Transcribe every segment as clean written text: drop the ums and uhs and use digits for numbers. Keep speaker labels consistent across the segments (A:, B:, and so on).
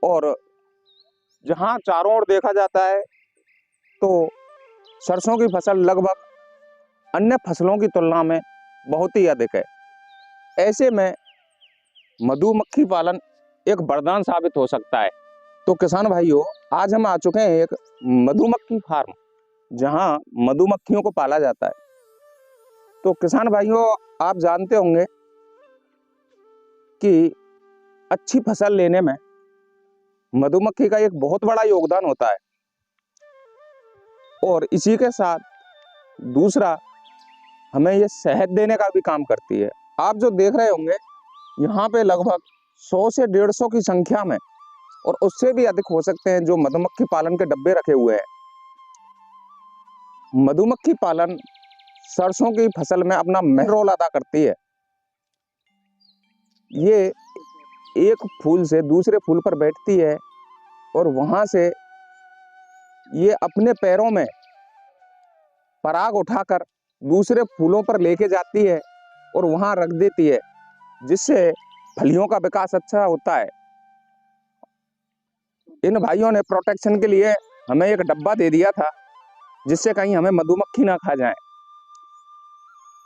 A: और जहाँ चारों ओर देखा जाता है तो सरसों की फसल लगभग अन्य फसलों की तुलना में बहुत ही अधिक है। ऐसे में मधुमक्खी पालन एक वरदान साबित हो सकता है। तो किसान भाइयों, आज हम आ चुके हैं एक मधुमक्खी फार्म, जहां मधुमक्खियों को पाला जाता है। तो किसान भाइयों, आप जानते होंगे कि अच्छी फसल लेने में मधुमक्खी का एक बहुत बड़ा योगदान होता है। और इसी के साथ दूसरा, हमें ये शहद देने का भी काम करती है। आप जो देख रहे होंगे यहाँ पे लगभग 100 से 150 की संख्या में, और उससे भी अधिक हो सकते हैं, जो मधुमक्खी पालन के डब्बे रखे हुए हैं। मधुमक्खी पालन सरसों की फसल में अपना मेन रोल अदा करती है। ये एक फूल से दूसरे फूल पर बैठती है और वहां से ये अपने पैरों में पराग उठाकर दूसरे फूलों पर लेके जाती है और वहां रख देती है, जिससे फलियों का विकास अच्छा होता है। इन भाइयों ने प्रोटेक्शन के लिए हमें एक डब्बा दे दिया था, जिससे कहीं हमें मधुमक्खी ना खा जाए।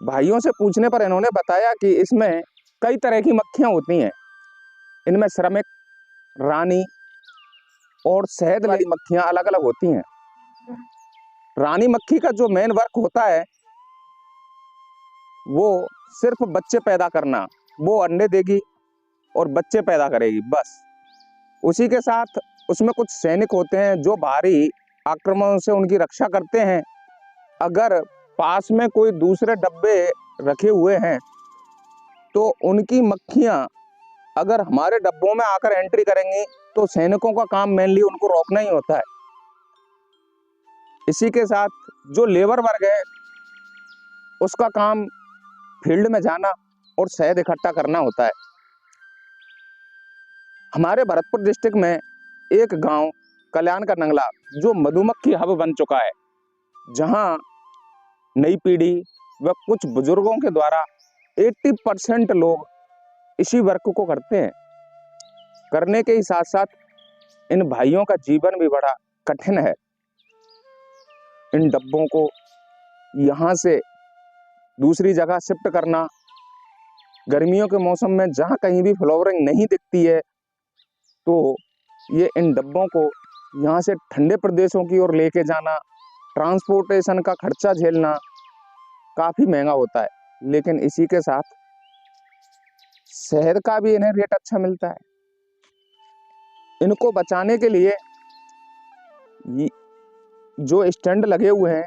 A: भाइयों से पूछने पर इन्होंने बताया कि इसमें कई तरह की मक्खियां होती हैं। इनमें श्रमिक, रानी और शहद वाली मक्खियां अलग अलग होती हैं। रानी मक्खी का जो मेन वर्क होता है वो सिर्फ बच्चे पैदा करना। वो अंडे देगी और बच्चे पैदा करेगी, बस। उसी के साथ उसमें कुछ सैनिक होते हैं जो बाहरी आक्रमणों से उनकी रक्षा करते हैं। अगर पास में कोई दूसरे डब्बे रखे हुए हैं तो उनकी मक्खियां अगर हमारे डब्बों में आकर एंट्री करेंगी तो सैनिकों का काम मेनली उनको रोकना ही होता है। इसी के साथ जो लेबर वर्ग है उसका काम फील्ड में जाना और शहद इकट्ठा करना होता है। हमारे भरतपुर डिस्ट्रिक्ट में एक गांव कल्याण का नंगला जो मधुमक्खी हब बन चुका है, जहां नई पीढ़ी व कुछ बुजुर्गों के द्वारा 80% लोग इसी वर्क को करते हैं। करने के ही साथ साथ इन भाइयों का जीवन भी बड़ा कठिन है। इन डब्बों को यहाँ से दूसरी जगह शिफ्ट करना, गर्मियों के मौसम में जहाँ कहीं भी फ्लावरिंग नहीं दिखती है तो ये इन डब्बों को यहाँ से ठंडे प्रदेशों की ओर लेके जाना, ट्रांसपोर्टेशन का खर्चा झेलना काफ़ी महंगा होता है। लेकिन इसी के साथ शहद का भी इन्हें रेट अच्छा मिलता है। इनको बचाने के लिए जो स्टैंड लगे हुए हैं,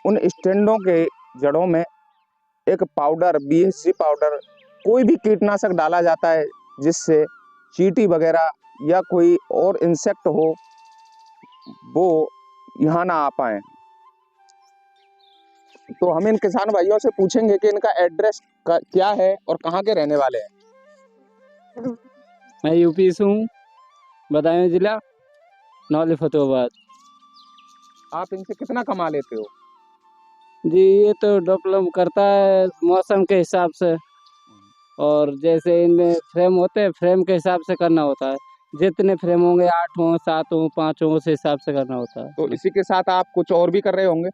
A: उन स्टैंडों के जड़ों में एक पाउडर, BHC पाउडर, कोई भी कीटनाशक डाला जाता है, जिससे चींटी वगैरह या कोई और इंसेक्ट हो वो यहाँ ना आ पाए। तो हम इन किसान भाइयों से पूछेंगे कि इनका एड्रेस क्या है और कहाँ के रहने वाले हैं।
B: मैं यूपी से हूँ, बदायूं जिला, नौली फतेहाबाद।
A: आप इनसे कितना कमा लेते हो?
B: जी, ये तो डेवलप करता है मौसम के हिसाब से, और जैसे इनमें फ्रेम होते हैं, फ्रेम के हिसाब से करना होता है। जितने फ्रेम होंगे, 8 हों, 7 हों, 5 हों, उस हिसाब से करना होता है।
A: तो इसी के साथ आप कुछ और भी कर रहे होंगे?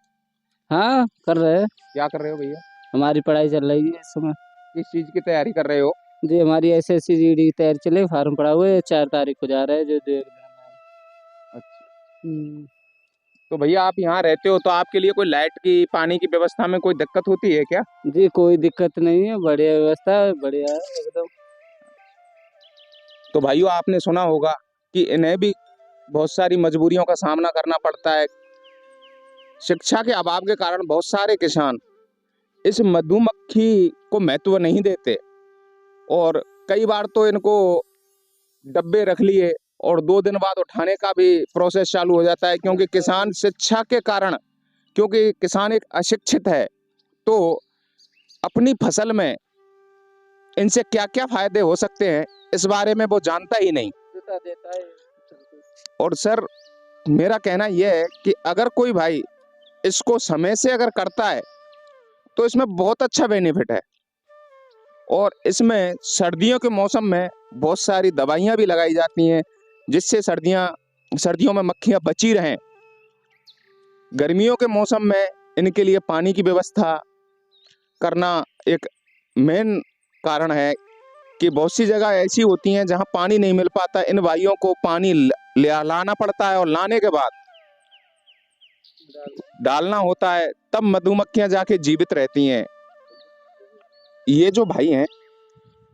B: हाँ, कर रहे हैं।
A: क्या कर रहे हो भैया?
B: हमारी पढ़ाई चल रही है इस समय।
A: किस चीज़ की तैयारी कर रहे हो?
B: जी, हमारी SSC GD की तैयारी चले, फार्म पड़ा हुआ है, 4 तारीख को जा रहा है, जो देख।
A: अच्छा। तो भैया आप यहाँ रहते हो तो आपके लिए कोई लाइट की, पानी की व्यवस्था में कोई दिक्कत होती है क्या?
B: जी, कोई दिक्कत नहीं है, बढ़िया व्यवस्था है, बढ़िया है एकदम।
A: तो भाइयों, आपने सुना होगा कि इन्हें भी बहुत सारी मजबूरियों का सामना करना पड़ता है। शिक्षा के अभाव के कारण बहुत सारे किसान इस मधुमक्खी को महत्व नहीं देते। और कई बार तो इनको डब्बे रख लिए और 2 दिन बाद उठाने का भी प्रोसेस चालू हो जाता है, क्योंकि किसान शिक्षा के कारण, क्योंकि किसान एक अशिक्षित है, तो अपनी फसल में इनसे क्या-क्या फायदे हो सकते हैं इस बारे में वो जानता ही नहीं।
B: बता देता है।
A: और सर, मेरा कहना यह है कि अगर कोई भाई इसको समय से अगर करता है तो इसमें बहुत अच्छा बेनिफिट है। और इसमें सर्दियों के मौसम में बहुत सारी दवाइयाँ भी लगाई जाती हैं, जिससे सर्दियों में मक्खियाँ बची रहें। गर्मियों के मौसम में इनके लिए पानी की व्यवस्था करना एक मेन कारण है कि बहुत सी जगह ऐसी होती हैं जहाँ पानी नहीं मिल पाता, इन भाइयों को पानी लाना पड़ता है और लाने के बाद डालना होता है, तब मधुमक्खियां जाके जीवित रहती हैं। ये जो भाई हैं,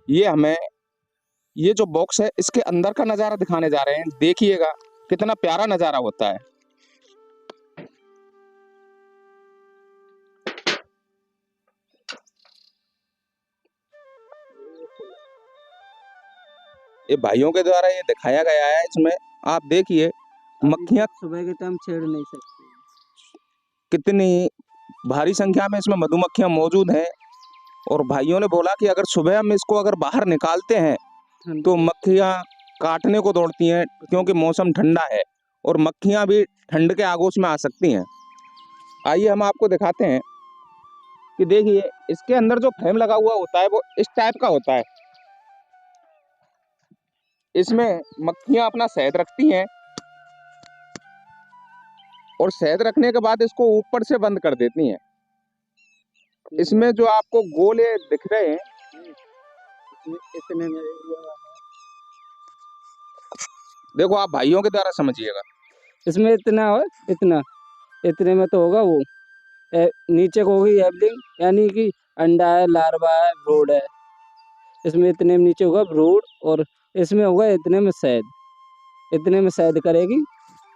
A: ये हमें ये जो बॉक्स है इसके अंदर का नजारा दिखाने जा रहे हैं। देखिएगा कितना प्यारा नजारा होता है। ये भाइयों के द्वारा ये दिखाया गया है। इसमें आप देखिए मक्खियां
B: सुबह के टाइम छेड़ नहीं सकते।
A: कितनी भारी संख्या में इसमें मधुमक्खियां मौजूद हैं। और भाइयों ने बोला कि अगर सुबह हम इसको अगर बाहर निकालते हैं तो मक्खियां काटने को दौड़ती हैं, क्योंकि मौसम ठंडा है और मक्खियां भी ठंड के आगोश में आ सकती हैं। आइए हम आपको दिखाते हैं कि देखिए इसके अंदर जो फ्रेम लगा हुआ होता है वो इस टाइप का होता है। इसमें मक्खियां अपना शहद रखती हैं और शहद रखने के बाद इसको ऊपर से बंद कर देती हैं। इसमें जो आपको गोले दिख रहे हैं,
B: इतने में
A: देखो आप भाइयों के द्वारा समझिएगा।
B: इसमें इतना हो, इतने में तो होगा वो। नीचे को होगी एबलिंग, यानी कि अंडा है, लार्वा है, ब्रूड है। इसमें इतने में नीचे होगा ब्रूड और इसमें होगा इतने में शहद। इतने में शहद करेगी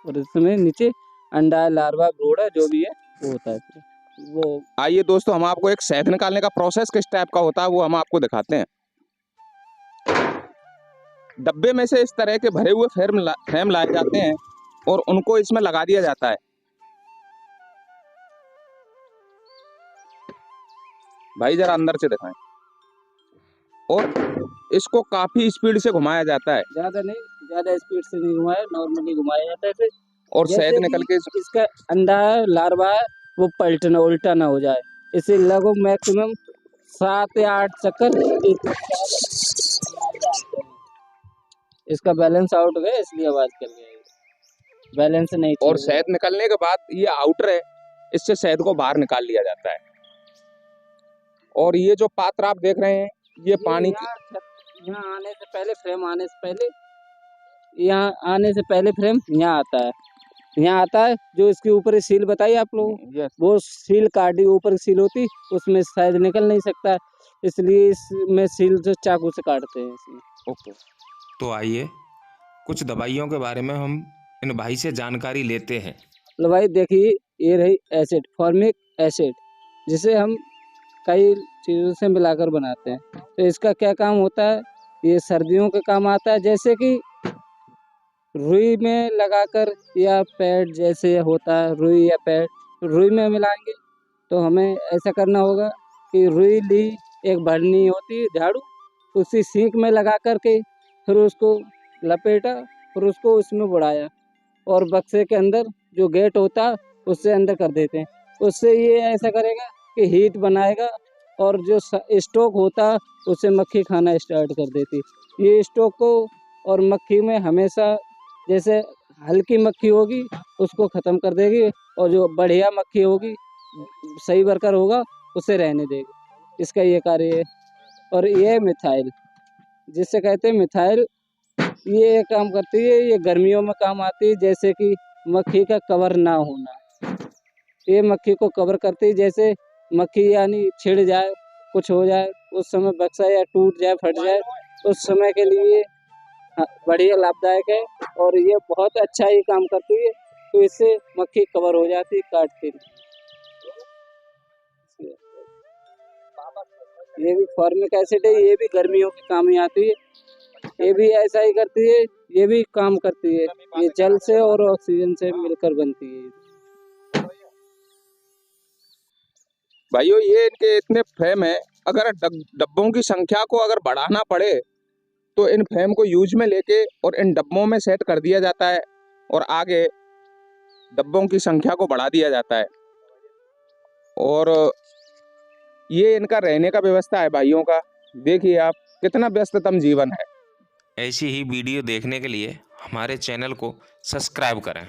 B: और इसमें नीचे अंडा है, लार्वा, ब्रूड है, जो भी है वो होता है इसमें। वो
A: आइए दोस्तों, हम आपको एक शहद निकालने का प्रोसेस किस टाइप का होता है वो हम आपको दिखाते हैं। डब्बे में से इस तरह के भरे हुए फ्रेम लाए जाते हैं और उनको इसमें लगा दिया जाता है। भाई जरा अंदर से दिखाएं। और इसको काफी स्पीड से घुमाया जाता है
B: ज्यादा स्पीड से नहीं घुमाया, नॉर्मली घुमाया जाता है फिर।
A: और शहद
B: जैसे
A: निकल के
B: इसका अंडा है, लार्वा है, वो पलटना उल्टा ना हो जाए, इसे लगभग मैक्सिमम 7 या 8 चक्कर इसका बैलेंस आउट हो गया, इसलिए आवाज कर गया, बैलेंस नहीं।
A: और शहद निकलने के बाद ये आउटर है, इससे शहद को बाहर निकाल लिया जाता है। और ये जो पात्र आप देख रहे हैं, ये पानी की
B: यहाँ आने से पहले फ्रेम आने से पहले यहाँ आने से पहले फ्रेम यहाँ आता है। यहाँ आता है, जो इसके ऊपर सील बताई आप लोगों, वो सील काटी, ऊपर सील होती, उसमें शायद निकल नहीं सकता, इसलिए इसमें सील जो चाकू से काटते हैं इसमें।
A: ओके।
C: तो आइए कुछ दवाइयों के बारे में हम इन भाई से जानकारी लेते हैं।
B: लो भाई देखिए, ये रही एसिड, फॉर्मिक एसिड, जिसे हम कई चीज़ों से मिलाकर बनाते हैं। तो इसका क्या काम होता है, ये सर्दियों के काम आता है, जैसे कि रुई में लगाकर, या पैड जैसे होता है रुई या पैड, रुई में मिलाएंगे तो हमें ऐसा करना होगा कि रुई ली, एक भरनी होती है झाड़ू, उसी सींक में लगा करके फिर उसको लपेटा, फिर उसको उसमें बुड़ाया और बक्से के अंदर जो गेट होता है उससे अंदर कर देते हैं। उससे ये ऐसा करेगा कि हीट बनाएगा और जो स्टॉक होता है उससे मक्खी खाना स्टार्ट कर देती। ये स्टॉक को और मक्खी में हमेशा, जैसे हल्की मक्खी होगी उसको ख़त्म कर देगी और जो बढ़िया मक्खी होगी, सही वर्कर होगा, उसे रहने देगी। इसका ये कार्य है। और ये मिथाइल, जिससे कहते हैं मिथाइल, ये काम करती है, ये गर्मियों में काम आती है, जैसे कि मक्खी का कवर ना होना, ये मक्खी को कवर करती है। जैसे मक्खी यानी छिड़ जाए, कुछ हो जाए, उस समय बक्सा या टूट जाए, फट जाए, उस समय के लिए बढ़िया लाभदायक है और ये बहुत अच्छा ही काम करती है। तो इससे मक्खी कवर हो जाती है, काटती नहीं। ये भी फॉर्मिक एसिड है, ये भी गर्मियों के काम में आती है। ये भी ऐसा ही करती है, ये भी काम करती है। ये जल से और ऑक्सीजन से मिलकर बनती है।
A: भाइयों ये इनके इतने फ्रेम है, अगर डब्बों की संख्या को अगर बढ़ाना पड़े तो इन फ्रेम को यूज में लेके और इन डब्बों में सेट कर दिया जाता है और आगे डब्बों की संख्या को बढ़ा दिया जाता है। और ये इनका रहने का व्यवस्था है भाइयों का। देखिए आप कितना व्यस्ततम जीवन है।
C: ऐसी ही वीडियो देखने के लिए हमारे चैनल को सब्सक्राइब करें।